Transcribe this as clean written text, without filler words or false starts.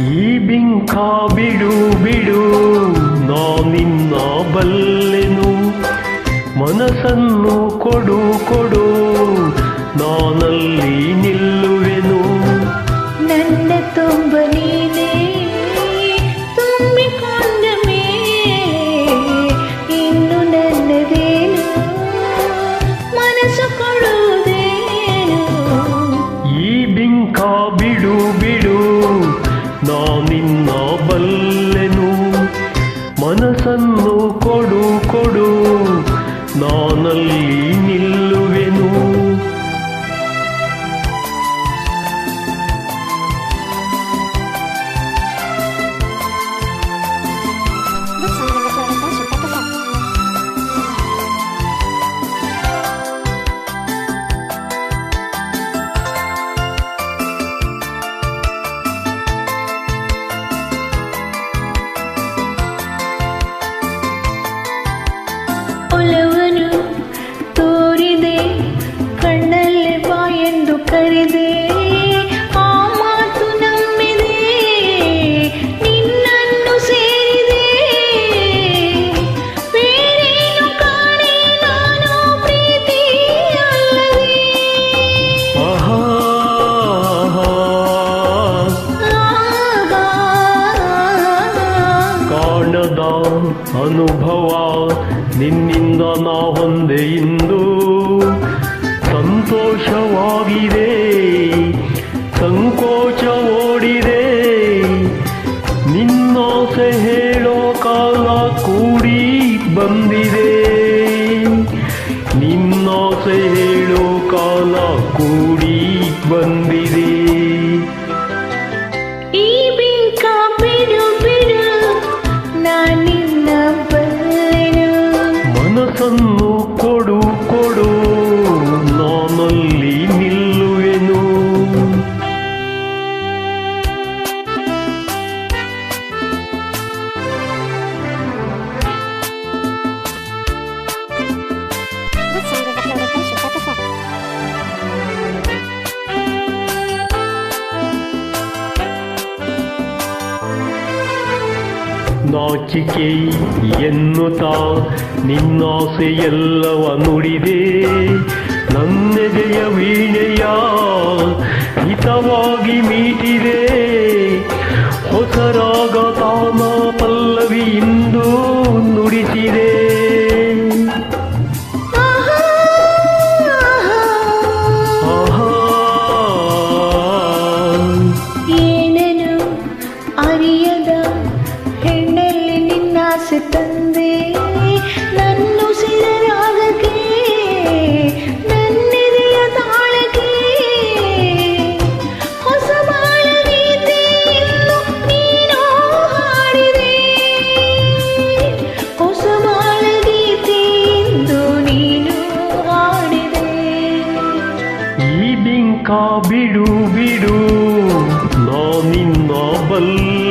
ಈ ಬಿಂಕ ಬಿಡು ಬಿಡು ನಾನಿನ್ನ ಬಲ್ಲೆನು, ಮನಸ್ಸನ್ನು ಕೊಡು ಕೊಡು ನಾನಲ್ಲಿ ನಿಲ್ಲುವೆನು. ನನ್ನ ತುಂಬ ನೀನೇ ತುಂಬಿಕೊಂಡ ಮೇಲೆ ಇನ್ನು ನನ್ನದೇನು ಮನಸ್ಸು ಕೊಡುವುದೇನು. ಈ ಬಿಂಕ ಬಿಡು ಬಿಡು ನಾನಿನ್ನ ಬಲ್ಲೆನು, ಮನಸ್ಸನ್ನು ಕೊಡು ಕೊಡು ನಾನಲ್ಲಿ ನಿಲ್ಲುವೆನು. ಒಲವನ್ನು ತೋರಿದೆ ಕಣ್ಣಲ್ಲೇ ಬಾ ಎಂದು ಕರೆದೆ, ಆ ಮಾತು ನಂಬಿದೆ ನಿನ್ನನ್ನು ಸೇರಿದೆ. ಬೇರೇನು ಕಾಣೆ ನಾನು ಪ್ರೀತಿ ಅಲ್ಲದೆ. ಆಹಾ ಕಾಣದ ಅನುಭವ ನಿನ್ನಿಂದ ನಾ ಹೊಂದೆ ಇಂದು, ಸಂತೋಷವಾಗಿದೆ ಸಂಕೋಚ ಓಡಿದೆ. ನಿನ್ನಾಸೆ ಹೇಳೋ ಕಾಲ ಕೂಡಿ ಬಂದಿದೆ, ನಿನ್ನಾಸೆ ಹೇಳೋ ಕಾಲ ಕೂಡಿ ಬಂದಿದೆ. ಈ ಬಿಂಕ ಬಿಡು ಬಿಡು ನಾನಿನ್ನ ಬಲ್ಲೆನು, ಮನಸ್ಸನ್ನು ಕೊಡು ಕೊಡು ನಾನಲ್ಲಿ ನಿಲ್ಲುವೆನು. ನಾಚಿಕೆ ಎನ್ನುತ್ತಾ ನಿನ್ನಾಸೆ ಎಲ್ಲವ ನುಡಿದೆ, ನನ್ನೆದೆಯ ವೀಣೆಯ ಹಿತವಾಗಿ ಮೀಟಿದೆ. ಹೊಸ ರಾಗ ತಾನ ಪಲ್ಲವಿ ಇಂದು ನುಡಿಸಿದೆ. ಆಹಾ ಏನನು ಅರಿಯದ ಹೆಣ್ಣಲ್ಲಿ ನಿನ್ನಾಸೆ ತಂದೆ, ನನ್ನುಸಿರ ರಾಗಕ್ಕೆ ನನ್ನೆದೆಯ ತಾಳಕ್ಕೆ. ಹೊಸ ಬಾಳ ಗೀತೆಯನ್ನು ನೀನು ಹಾಡಿದೆ, ಹೊಸ ಬಾಳ ಗೀತೆಯಿಂದ ನೀನು ಹಾಡಿದೆ. ಈ ಬಿಂಕ ಬಿಡು ಬಿಡು ನಾನಿನ್ನ ಬಲ್ಲೆ